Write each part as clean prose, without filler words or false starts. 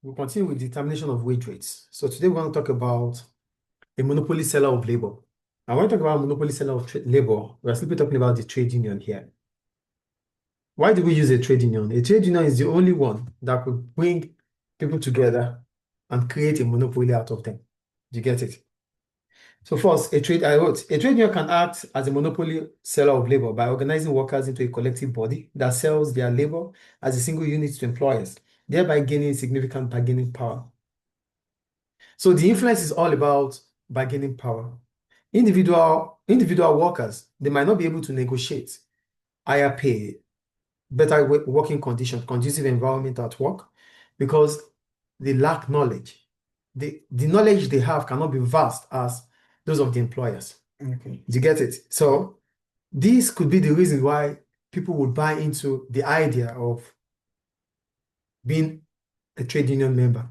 We'll continue with determination of wage rates. So today we're going to talk about a monopoly seller of labor. And when we talk about monopoly seller of labor, we're simply talking about the trade union here. Why do we use a trade union? A trade union is the only one that could bring people together and create a monopoly out of them. Do you get it? So first, a trade union can act as a monopoly seller of labor by organizing workers into a collective body that sells their labor as a single unit to employers, thereby gaining significant bargaining power. So the influence is all about bargaining power. Individual workers, they might not be able to negotiate higher pay, better working conditions, conducive environment at work, because they lack knowledge. The knowledge they have cannot be vast as those of the employers. Okay. Do you get it? So this could be the reason why people would buy into the idea of being a trade union member.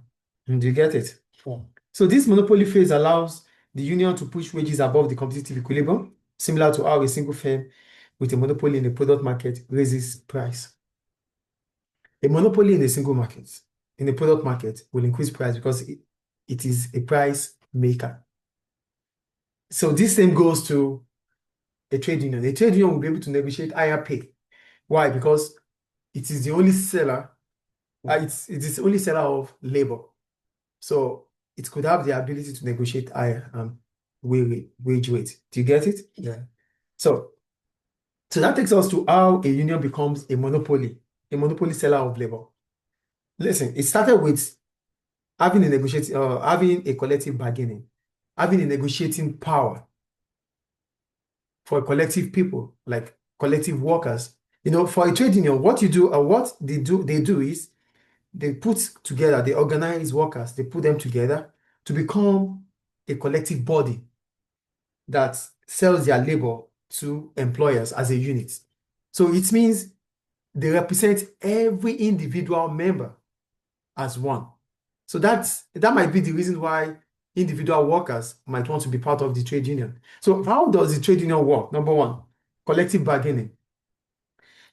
Do you get it? Sure. So this monopoly phase allows the union to push wages above the competitive equilibrium, similar to how a single firm with a monopoly in a product market raises price. A monopoly in a single market, in a product market, will increase price because it is a price maker. So this same goes to a trade union. A trade union will be able to negotiate higher pay. Why? Because it is the only seller, it is the only seller of labor. So it could have the ability to negotiate higher wage rate. Do you get it? Yeah. So that takes us to how a union becomes a monopoly seller of labor. Listen, it started with having a collective bargaining, having a negotiating power for collective people, like collective workers. For a trade union, what you do, or what they do is they organize workers, they put them together to become a collective body that sells their labor to employers as a unit. So it means they represent every individual member as one. So that might be the reason why individual workers might want to be part of the trade union. So how does the trade union work? Number one, collective bargaining.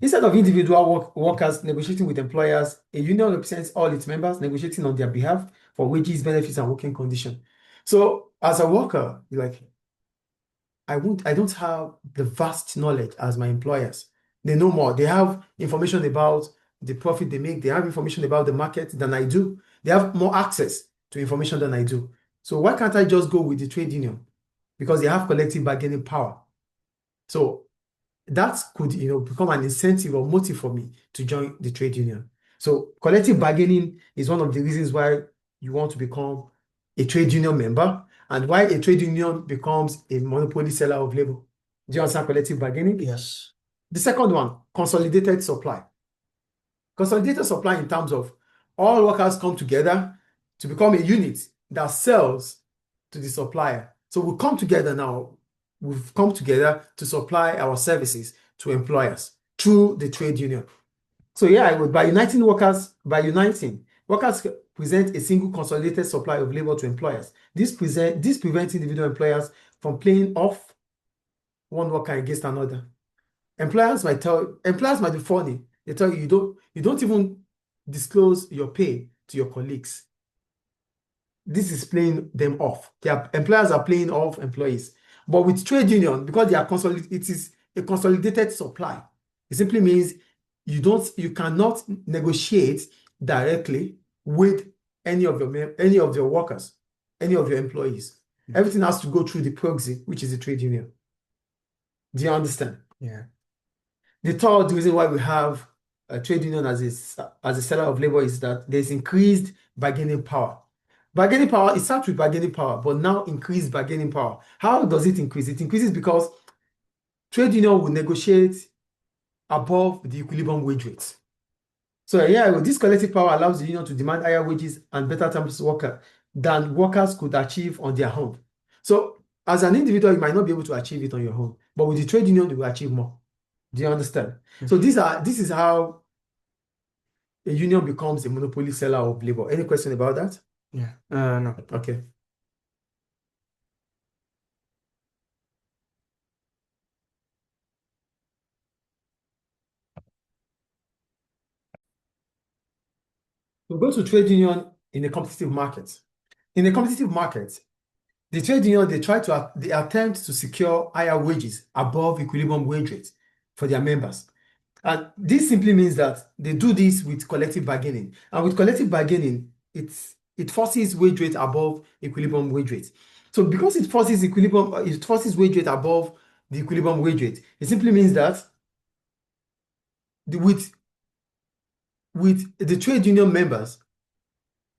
Instead of individual workers negotiating with employers, a union represents all its members negotiating on their behalf for wages, benefits, and working conditions. So as a worker, you're like, I don't have the vast knowledge as my employers. They know more. They have information about the profit they make. They have information about the market than I do. They have more access to information than I do. So why can't I just go with the trade union? Because they have collective bargaining power. So that could become an incentive or motive for me to join the trade union. So collective bargaining is one of the reasons why you want to become a trade union member and why a trade union becomes a monopoly seller of labor. Do you understand collective bargaining? Yes. The second one, consolidated supply. Consolidated supply in terms of all workers come together to become a unit that sells to the supplier. So we come together now. We've come together to supply our services to employers through the trade union. So by uniting, workers present a single consolidated supply of labor to employers. This prevents individual employers from playing off one worker against another. Employers might be funny. They tell you don't even disclose your pay to your colleagues. This is playing them off. Employers are playing off employees. But with trade union, because it is a consolidated supply, it simply means you cannot negotiate directly with any of your workers, any of your employees. Everything has to go through the proxy, which is the trade union. Do you understand? Yeah. The third reason why we have a trade union as a seller of labor is that there's increased bargaining power. Bargaining power, it starts with bargaining power, but now increased bargaining power. How does it increase? It increases because trade union will negotiate above the equilibrium wage rates. So this collective power allows the union to demand higher wages and better terms than workers could achieve on their own. So as an individual, you might not be able to achieve it on your own, but with the trade union, you will achieve more. Do you understand? So this is how a union becomes a monopoly seller of labor. Any question about that? Yeah. No. Okay. We go to trade union in a competitive market. In a competitive market, the trade union, they attempt to secure higher wages above equilibrium wage rate for their members. And this simply means that they do this with collective bargaining. And with collective bargaining, it forces wage rate above equilibrium wage rate. So because it forces wage rate above the equilibrium wage rate, it simply means that with the trade union members,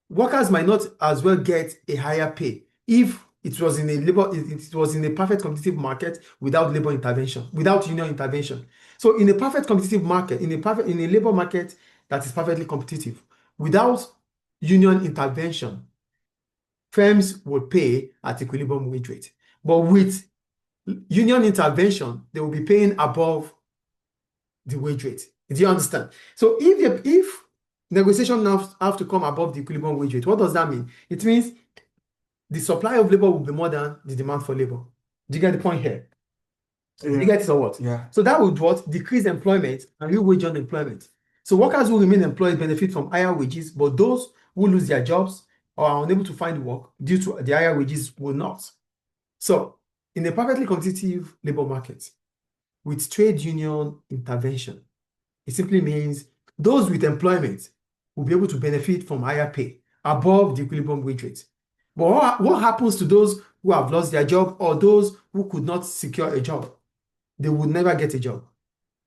workers might not as well get a higher pay if it was in a perfect competitive market without labor intervention, without union intervention. So in a perfect competitive market, in a labor market that is perfectly competitive, without union intervention, firms will pay at equilibrium wage rate. But with union intervention, they will be paying above the wage rate. Do you understand? So if negotiation now have to come above the equilibrium wage rate, what does that mean? It means the supply of labor will be more than the demand for labor. Do you get the point here? Do you get it or what? Yeah. So that would what? Decrease employment and real wage unemployment. So workers who remain employed benefit from higher wages, but those who lose their jobs or are unable to find work due to the higher wages will not. So in a perfectly competitive labor market with trade union intervention, it simply means those with employment will be able to benefit from higher pay above the equilibrium wage rate. But what happens to those who have lost their job or those who could not secure a job? They would never get a job.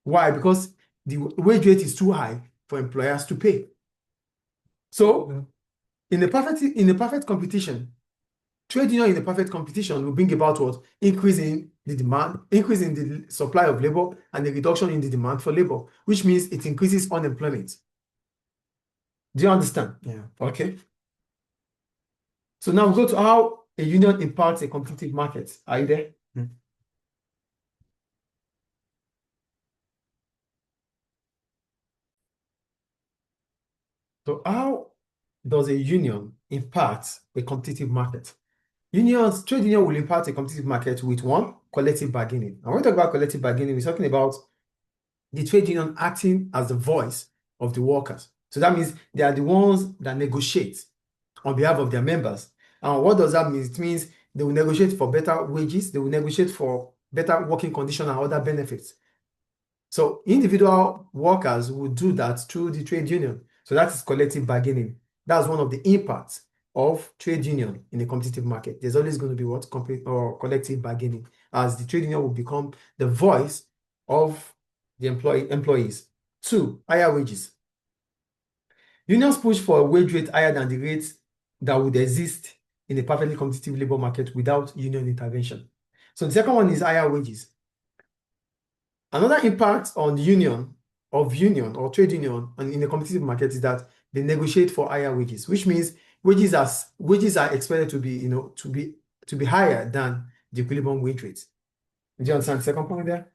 Why? Because the wage rate is too high for employers to pay. So in a perfect competition, trade union in a perfect competition will bring about what? Increase in the demand, increase in the supply of labor, and a reduction in the demand for labor, which means it increases unemployment. Do you understand? Yeah. Okay. So now we go to how a union impacts a competitive market. Are you there? So how does a union impact a competitive market? Trade union will impact a competitive market with one, collective bargaining. And when we talk about collective bargaining, we're talking about the trade union acting as the voice of the workers. So that means they are the ones that negotiate on behalf of their members. And what does that mean? It means they will negotiate for better wages, they will negotiate for better working conditions and other benefits. So individual workers will do that through the trade union. So that is collective bargaining. That's one of the impacts of trade union in a competitive market. There's always going to be what? Collective bargaining, as the trade union will become the voice of the employees. Two, higher wages. Unions push for a wage rate higher than the rates that would exist in a perfectly competitive labor market without union intervention. So the second one is higher wages. Another impact on union or trade union in a competitive market is that they negotiate for higher wages, which means wages are expected to be, to be higher than the equilibrium wage rate. Do you understand the second point there?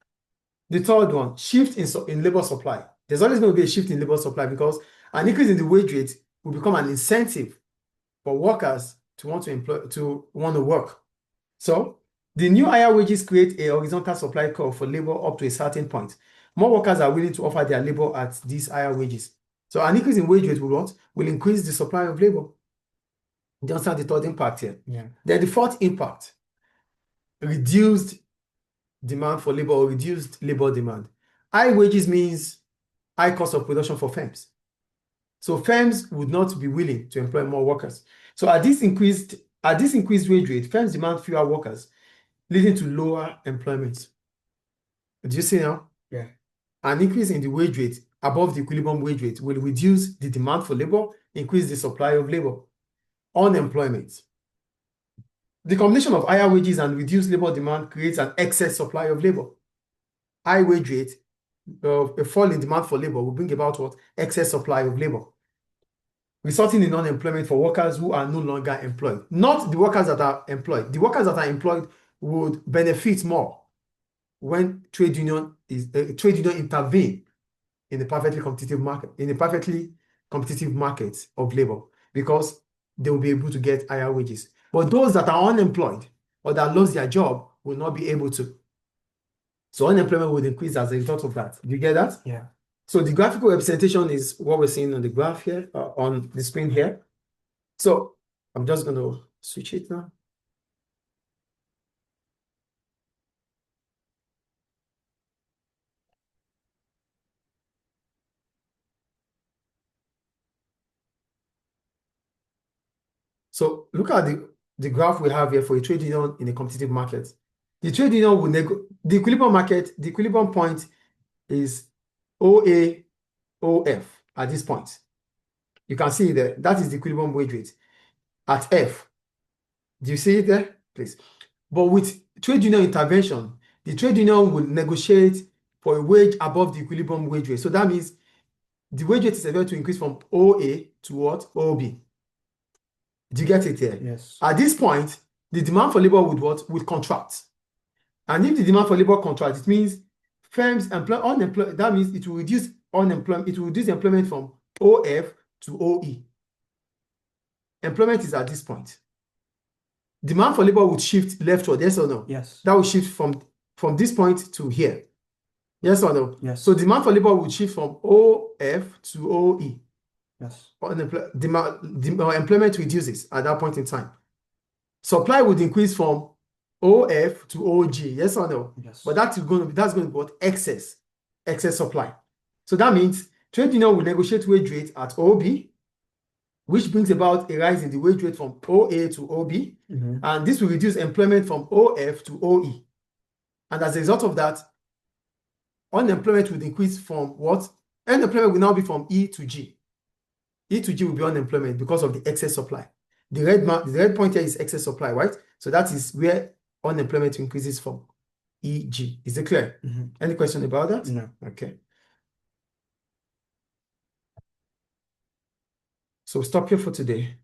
The third one, shift in labor supply. There's always going to be a shift in labor supply because an increase in the wage rate will become an incentive for workers to want to work. So the new higher wages create a horizontal supply curve for labor up to a certain point. More workers are willing to offer their labor at these higher wages. So an increase in wage rate will increase the supply of labor. You understand the third impact here? Yeah. Then the fourth impact, reduced demand for labor or reduced labor demand. High wages means high cost of production for firms. So firms would not be willing to employ more workers. So at this increased wage rate, firms demand fewer workers, leading to lower employment. Do you see now? Yeah. An increase in the wage rate above the equilibrium wage rate will reduce the demand for labor, increase the supply of labor. Unemployment. The combination of higher wages and reduced labor demand creates an excess supply of labor. High wage rate, a fall in demand for labor will bring about what? Excess supply of labor, resulting in unemployment for workers who are no longer employed. Not the workers that are employed. The workers that are employed would benefit more when trade union intervene in a perfectly competitive market of labor, because they will be able to get higher wages. But those that are unemployed or that lost their job will not be able to. So unemployment would increase as a result of that. Do you get that? Yeah. So the graphical representation is what we're seeing on the graph here, on the screen here. So I'm just going to switch it now. So look at the graph we have here for a trade union in a competitive market. The trade union will the equilibrium market, the equilibrium point is OAOF at this point. You can see there, that is the equilibrium wage rate at F. Do you see it there? Please. But with trade union intervention, the trade union will negotiate for a wage above the equilibrium wage rate. So that means the wage rate is able to increase from OA to what? OB. Do you get it here? Yes. At this point, the demand for labor would what? Would contract. And if the demand for labor contracts, it means firms employ unemployed. That means it will reduce unemployment. It will reduce employment from OF to OE. Employment is at this point. Demand for labor would shift leftward, yes or no? Yes. That will shift from this point to here. Yes or no? Yes. So demand for labor would shift from OF to OE. Yes. Employment reduces at that point in time. Supply would increase from OF to OG, yes or no? Yes. But that's going to be what? Excess supply. So that means trade union will negotiate wage rate at OB, which brings about a rise in the wage rate from OA to OB, and this will reduce employment from OF to OE. And as a result of that, unemployment will increase from what? Unemployment will now be from E to G. E to G will be unemployment because of the excess supply. The red point here is excess supply, right? So that is where unemployment increases from EG. Is it clear? Any question about that? No. Okay. So stop here for today.